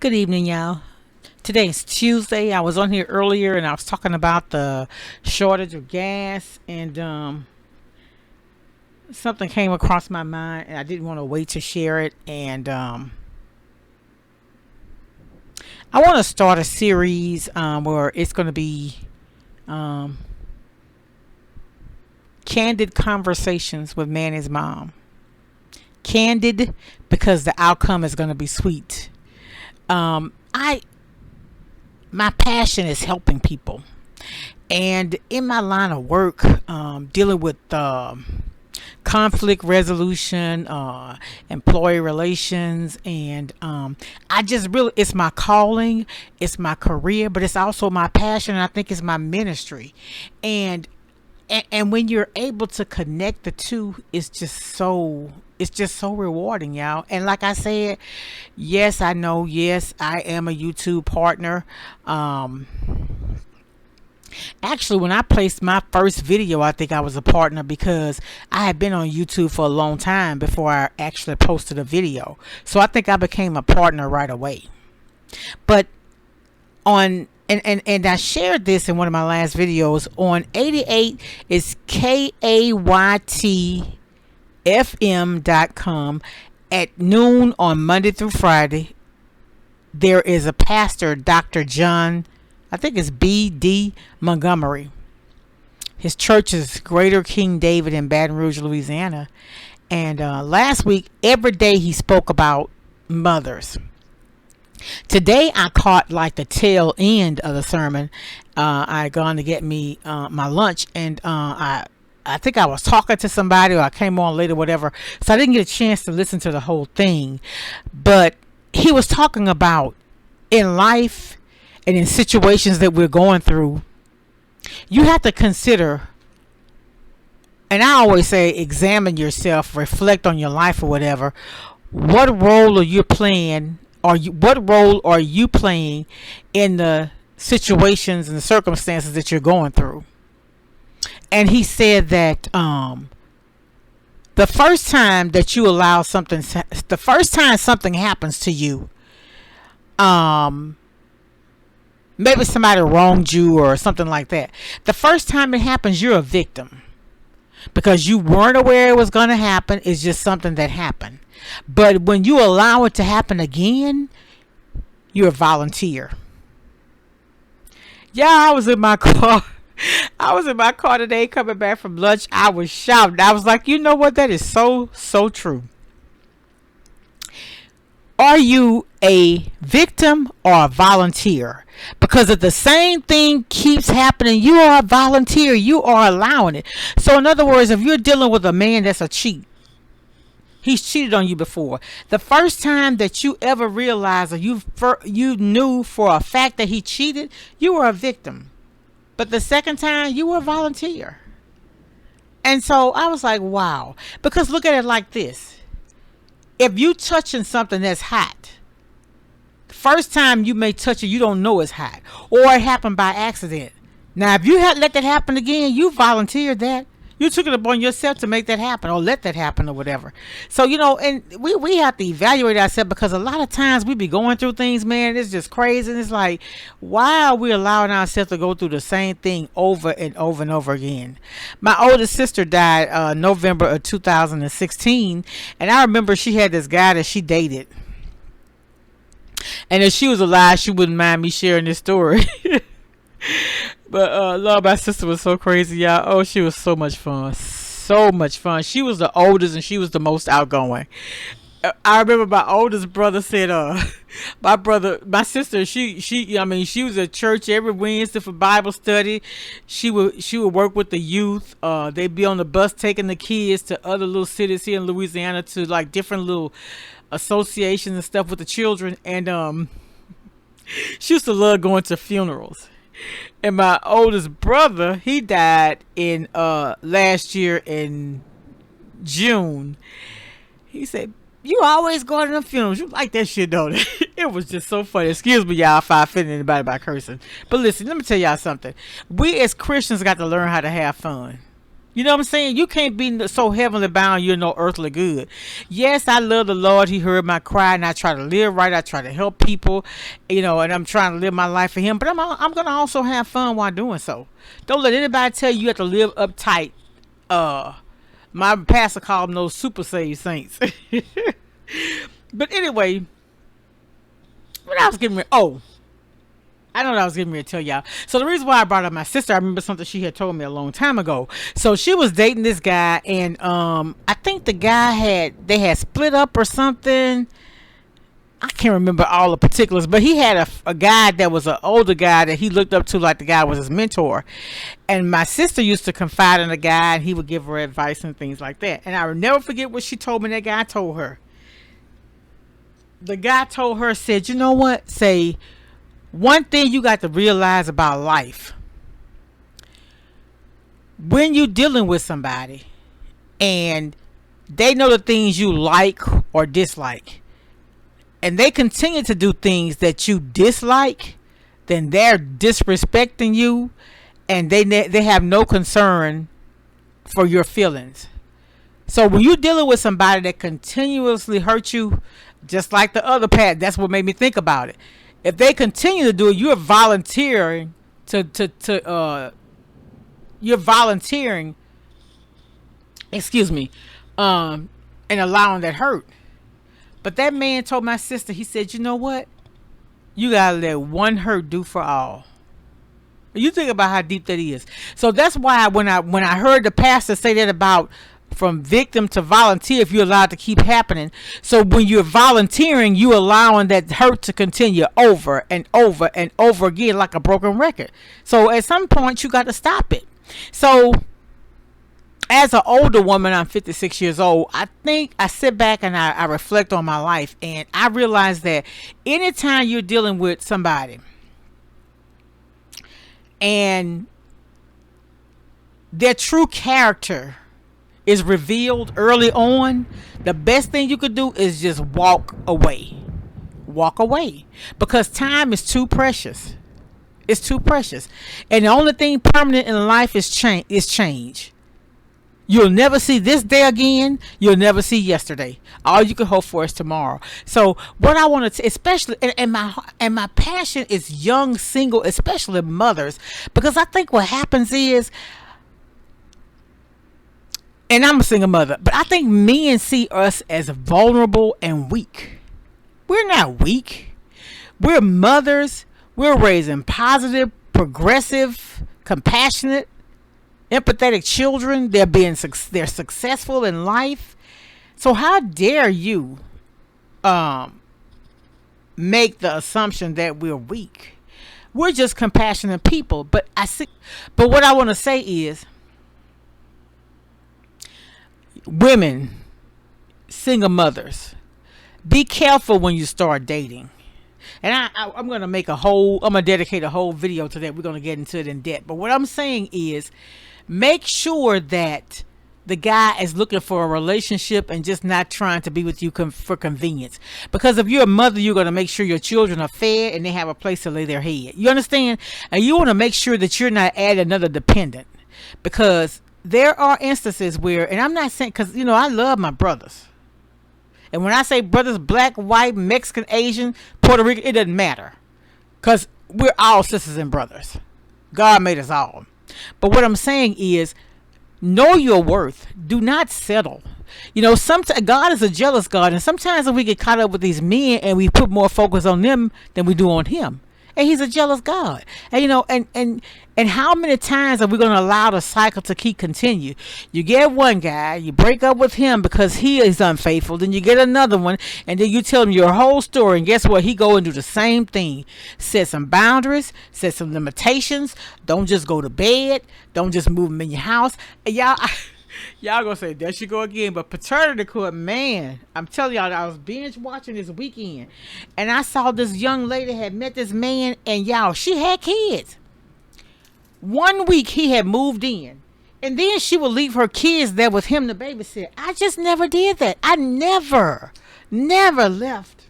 Good evening, y'all. Today's Tuesday. I was on here earlier and I was talking about the shortage of gas, and something came across my mind, and I didn't want to wait to share it. And I want to start a series where it's going to be um, candid conversations with Manny's mom. Candid because the outcome is going to be sweet. I My passion is helping people, and in my line of work, dealing with conflict resolution, employee relations, and I just really, it's my calling, it's my career, but it's also my passion, and I think it's my ministry. And when you're able to connect the two, it's just so rewarding, y'all. And like I said, yes, I know, yes, I am a YouTube partner. um Actually, when I placed my first video, I think I was a partner because I had been on YouTube for a long time before I actually posted a video. So I think I became a partner right away. But on and I shared this in one of my last videos on 88 is KAYTFM.com. At noon on Monday through Friday, there is a pastor, Dr. John, I think it's B.D. Montgomery. His church is Greater King David in Baton Rouge, Louisiana. And last week, every day he spoke about mothers. Today, I caught like the tail end of the sermon. I had gone to get me my lunch, and I think I was talking to somebody, or I came on later, whatever. So I didn't get a chance to listen to the whole thing. But he was talking about in life and in situations that we're going through, you have to consider, and I always say examine yourself, reflect on your life or whatever. What role are you playing, or what role are you playing in the situations and the circumstances that you're going through? And he said that the first time that you allow something, the first time something happens to you, maybe somebody wronged you or something like that. The first time it happens, you're a victim because you weren't aware it was going to happen. It's just something that happened. But when you allow it to happen again, you're a volunteer. Yeah, I was in my car. I was in my car today coming back from lunch. I was shouting. I was like, you know what? That is so true. Are you a victim or a volunteer? Because if the same thing keeps happening, you are a volunteer. You are allowing it. So in other words, if you're dealing with a man that's a cheat, he's cheated on you before. The first time that you ever realized, or you knew for a fact that he cheated, you were a victim. But the second time, you were a volunteer. And so I was like, wow. Because look at it like this. If you touching something that's hot, the first time you may touch it, you don't know it's hot. Or it happened by accident. Now, if you had let that happen again, you volunteered that. You took it upon yourself to make that happen, or let that happen, or whatever. So, and we have to evaluate ourselves, because a lot of times we be going through things, man, it's just crazy. And it's like, why are we allowing ourselves to go through the same thing over and over and over again? My oldest sister died November of 2016, and I remember she had this guy that she dated. And if she was alive, she wouldn't mind me sharing this story. But Lord, my sister was so crazy, y'all. Oh, she was so much fun. So much fun. She was the oldest and she was the most outgoing. I remember my oldest brother said, my sister, she was at church every Wednesday for Bible study. She would work with the youth. They'd be on the bus taking the kids to other little cities here in Louisiana, to like different little associations and stuff with the children. And she used to love going to funerals. And my oldest brother, he died in last year in June. He said, "You always go to the funerals. You like that shit, don't it?" It was just so funny. Excuse me, y'all, if I offended anybody by cursing. But listen, let me tell y'all something. We as Christians got to learn how to have fun. You know what I'm saying? You can't be so heavenly bound you're no earthly good. Yes, I love the Lord. He heard my cry, and I try to live right. I try to help people, and I'm trying to live my life for Him. But I'm going to also have fun while doing so. Don't let anybody tell you have to live uptight. My pastor called them those super saved saints. But anyway, what I was getting ready. Oh, I know what I was getting ready to tell y'all. So the reason why I brought up my sister, I remember something she had told me a long time ago. So she was dating this guy, and I think the guy they had split up or something. I can't remember all the particulars, but he had a guy that was an older guy that he looked up to, like the guy was his mentor. And my sister used to confide in the guy, and he would give her advice and things like that. And I will never forget what she told me. That guy told her. The guy told her, said, you know what? Say, one thing you got to realize about life, when you're dealing with somebody and they know the things you like or dislike, and they continue to do things that you dislike, then they're disrespecting you, and they have no concern for your feelings. So when you're dealing with somebody that continuously hurts you, just like the other part, that's what made me think about it. If they continue to do it, you're volunteering you're volunteering, and allowing that hurt. But that man told my sister, he said, you know what? You gotta let one hurt do for all. You think about how deep that is. So that's why when I heard the pastor say that about from victim to volunteer, if you're allowed to keep happening. So when you're volunteering, you allowing that hurt to continue over and over and over again like a broken record. So at some point you got to stop it. So as an older woman, I'm 56 years old, I think I sit back and I reflect on my life, and I realize that anytime you're dealing with somebody and their true character is revealed early on, the best thing you could do is just walk away. Walk away. Because time is too precious. It's too precious. And the only thing permanent in life is change. You'll never see this day again. You'll never see yesterday. All you can hope for is tomorrow. So what I want to, especially, and my passion is young, single, especially mothers, because I think what happens is, and I'm a single mother, but I think men see us as vulnerable and weak. We're not weak. We're mothers. We're raising positive, progressive, compassionate, empathetic children. They're successful in life. So how dare you make the assumption that we're weak? We're just compassionate people. But what I want to say is, women, single mothers, be careful when you start dating. And I'm going to dedicate a whole video to that. We're going to get into it in depth. But what I'm saying is, make sure that the guy is looking for a relationship and just not trying to be with you for convenience. Because if you're a mother, you're going to make sure your children are fed and they have a place to lay their head. You understand? And you want to make sure that you're not adding another dependent. Because there are instances where, and I'm not saying, because, I love my brothers. And when I say brothers, black, white, Mexican, Asian, Puerto Rican, it doesn't matter. Because we're all sisters and brothers. God made us all. But what I'm saying is, know your worth. Do not settle. Sometimes God is a jealous God. And sometimes we get caught up with these men and we put more focus on them than we do on Him. And He's a jealous God. And and how many times are we going to allow the cycle to keep continue? You get one guy, you break up with him because he is unfaithful. Then you get another one, and then you tell him your whole story. And guess what? He go and do the same thing. Set some boundaries, set some limitations. Don't just go to bed. Don't just move him in your house. And y'all gonna say, there she go again. But paternity court, man, I'm telling y'all, I was binge watching this weekend, and I saw this young lady had met this man, and she had kids. 1 week he had moved in, and then she would leave her kids there with him to babysit. I just never did that. I never left.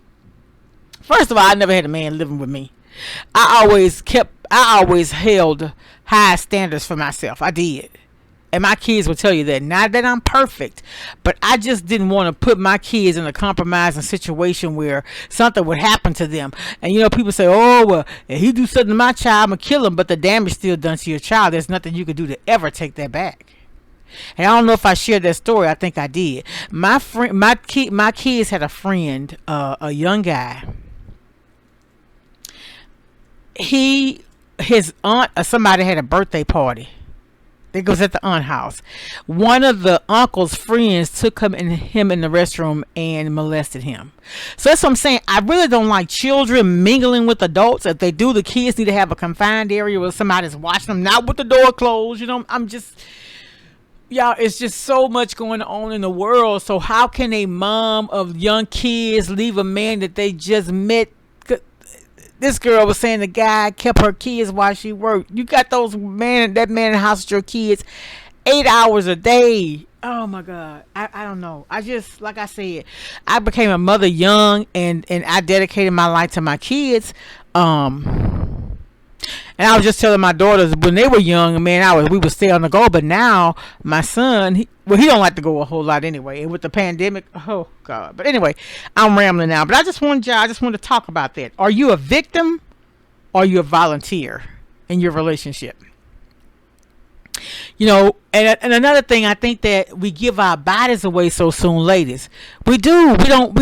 First of all, I never had a man living with me. I always held high standards for myself. I did. And my kids will tell you that. Not that I'm perfect, but I just didn't want to put my kids in a compromising situation where something would happen to them. And people say, oh, well, if he do something to my child, I'm going to kill him. But the damage still done to your child. There's nothing you could do to ever take that back. And I don't know if I shared that story. I think I did. My kids had a friend, a young guy. His aunt or somebody had a birthday party. It was at the aunt house. One of the uncle's friends took him in the restroom and molested him. So that's what I'm saying. I really don't like children mingling with adults. If they do, the kids need to have a confined area where somebody's watching them, not with the door closed. I'm just, y'all, it's just so much going on in the world. So how can a mom of young kids leave a man that they just met? This girl was saying the guy kept her kids while she worked. You got that man in the house with your kids 8 hours a day. Oh my God. I don't know. I just, like I said, I became a mother young and I dedicated my life to my kids. And I was just telling my daughters when they were young, man, we would stay on the go. But now my son, he don't like to go a whole lot anyway. And with the pandemic, oh God. But anyway, I'm rambling now. But I just wanted to talk about that. Are you a victim or are you a volunteer in your relationship? And another thing, I think that we give our bodies away so soon, ladies. We do. We don't.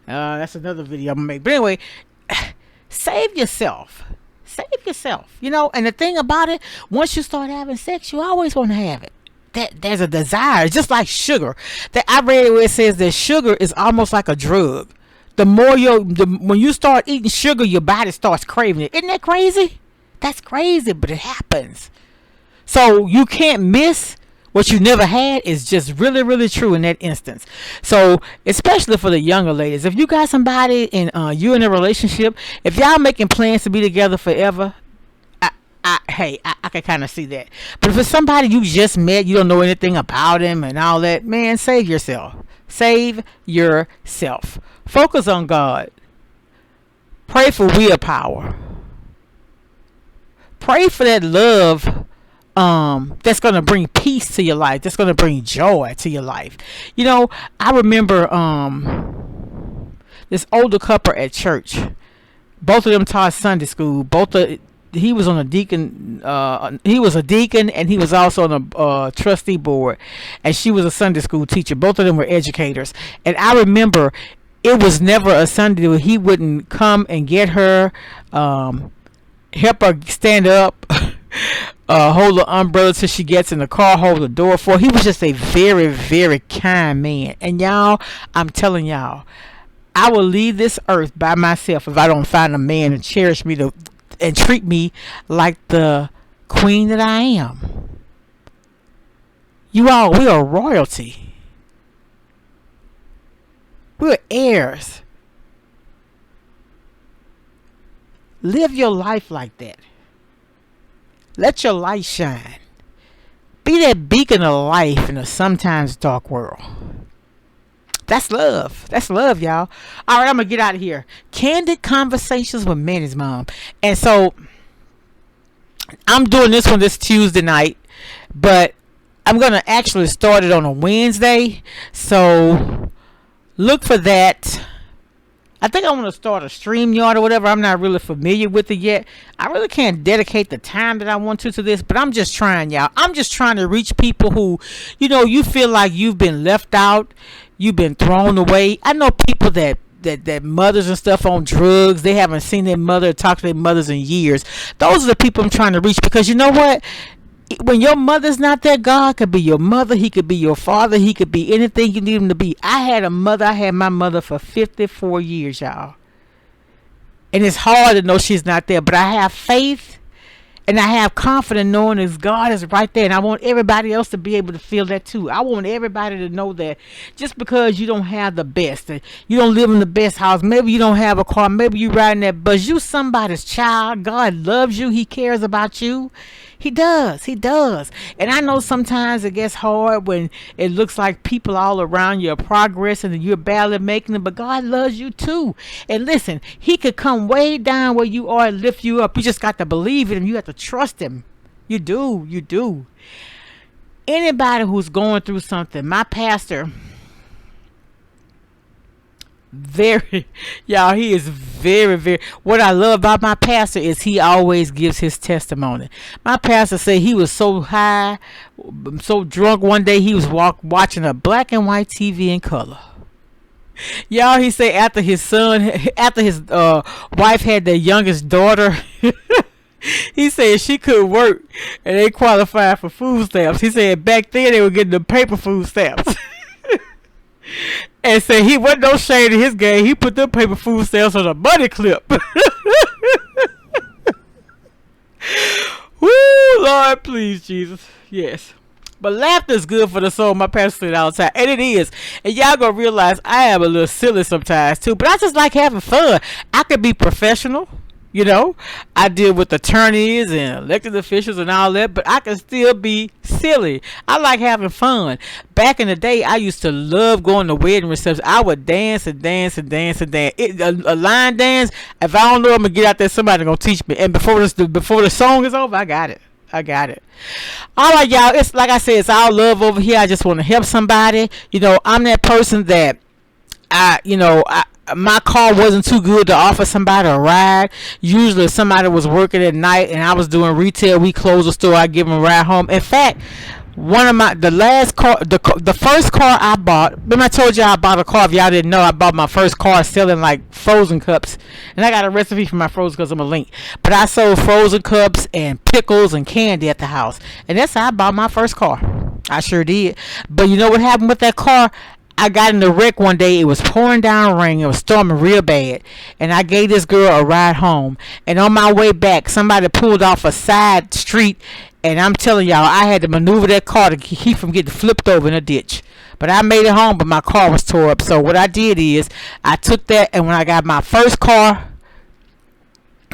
That's another video I'm gonna make. But anyway. Save yourself. And the thing about it, once you start having sex, you always want to have it. There's a desire. It's just like sugar. That I read where it says that sugar is almost like a drug. When you start eating sugar, your body starts craving it. Isn't that crazy? That's crazy, but it happens. So you can't miss what you never had is just really, really true in that instance. So, especially for the younger ladies, if you got somebody and you're in a relationship, if y'all making plans to be together forever, I can kind of see that. But if it's somebody you just met, you don't know anything about him and all that, man, save yourself. Save yourself. Focus on God. Pray for willpower. Pray for that love that's going to bring peace to your life, that's going to bring joy to your life. I remember this older couple at church. Both of them taught Sunday school. He was on a deacon, he was a deacon, and he was also on a trustee board, and she was a Sunday school teacher. Both of them were educators. And I remember it was never a Sunday where he wouldn't come and get her, help her stand up, hold the umbrella till she gets in the car, hold the door for her. He was just a very, very kind man. And y'all, I'm telling y'all, I will leave this earth by myself if I don't find a man and cherish me and treat me like the queen that I am. You all, we are royalty. We're heirs. Live your life like that. Let your light shine. Be that beacon of life in a sometimes dark world. That's love. That's love, y'all. All right, I'm going to get out of here. Candid Conversations with Manny's Mom. And so, I'm doing this one this Tuesday night. But I'm going to actually start it on a Wednesday. So, look for that. I think I want to start a StreamYard or whatever. I'm not really familiar with it yet. I really can't dedicate the time that I want to this, but I'm just trying, y'all. I'm just trying to reach people who, you feel like you've been left out, you've been thrown away. I know people that mothers and stuff on drugs, they haven't seen their mother or talked to their mothers in years. Those are the people I'm trying to reach, because you know what? When your mother's not there, God could be your mother. He could be your father. He could be anything you need him to be. I had my mother for 54 years, y'all. And it's hard to know she's not there. But I have faith and I have confidence knowing that God is right there. And I want everybody else to be able to feel that too. I want everybody to know that just because you don't have the best, you don't live in the best house, maybe you don't have a car, maybe you riding that bus, you somebody's child. God loves you. He cares about you. He does. He does. And I know sometimes it gets hard when it looks like people all around you are progressing and you're barely making it, but God loves you too. And listen, he could come way down where you are and lift you up. You just got to believe in him. You have to trust him. You do. You do. Anybody who's going through something, my pastor, very, y'all, he is very, very, what I love about my pastor is he always gives his testimony. My pastor said he was so high, so drunk one day he was watching a black and white TV in color. Y'all, he said after his wife had their youngest daughter, he said she couldn't work and they qualified for food stamps. He said back then they were getting the paper food stamps. And said he wasn't no shade in his game. He put them paper food stamps on a money clip. Woo, Lord, please, Jesus. Yes. But laughter is good for the soul, my pastor said all the time. And it is. And y'all gonna realize I am a little silly sometimes too. But I just like having fun. I could be professional. You know, I deal with attorneys and elected officials and all that, but I can still be silly. I like having fun. Back in the day, I used to love going to wedding receptions. I would dance and dance and dance and dance. A line dance, if I don't know, I'm going to get out there, somebody going to teach me. And before the song is over, I got it. All right, y'all. It's like I said, it's all love over here. I just want to help somebody. You know, I'm that person that my car wasn't too good to offer somebody a ride. Usually if somebody was working at night and I was doing retail, we closed the store, I give them a ride home. In fact, the first car I bought, remember I told y'all I bought a car, if y'all didn't know, I bought my first car selling like frozen cups, and I got a recipe for my frozen cups, I'm a link, but I sold frozen cups and pickles and candy at the house, and that's how I bought my first car. I sure did. But you know what happened with that car? I got in the wreck one day. It was pouring down rain. It was storming real bad. And I gave this girl a ride home. And on my way back, somebody pulled off a side street. And I'm telling y'all, I had to maneuver that car to keep from getting flipped over in a ditch. But I made it home, but my car was tore up. So what I did is, I took that, and when I got my first car,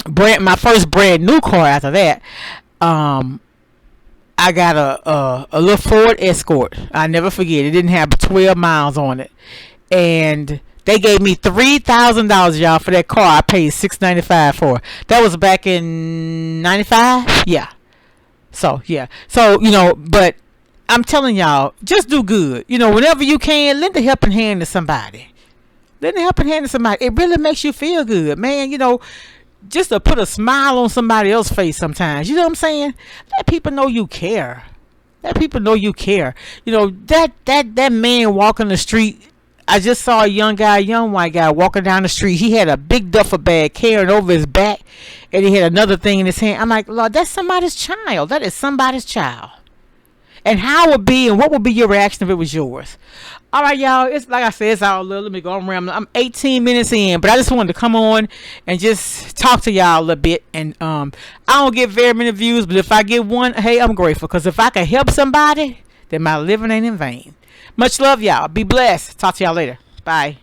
my first brand new car after that, I got a little Ford Escort. I never forget. It didn't have 12 miles on it, and they gave me $3,000, y'all, for that car. I paid $695 for. That was back in '95. Yeah. So yeah. So but I'm telling y'all, just do good. Whenever you can, lend a helping hand to somebody. Lend a helping hand to somebody. It really makes you feel good, man. Just to put a smile on somebody else's face sometimes. You know what I'm saying? Let people know you care. Let people know you care. That man walking the street, I just saw a young white guy walking down the street. He had a big duffel bag carrying over his back, and he had another thing in his hand. I'm like, Lord, that's somebody's child. That is somebody's child. And what would be your reaction if it was yours? All right, y'all. It's like I said, it's all little. Let me go. I'm 18 minutes in, but I just wanted to come on and just talk to y'all a little bit. And I don't get very many views, but if I get one, hey, I'm grateful, because if I can help somebody, then my living ain't in vain. Much love, y'all. Be blessed. Talk to y'all later. Bye.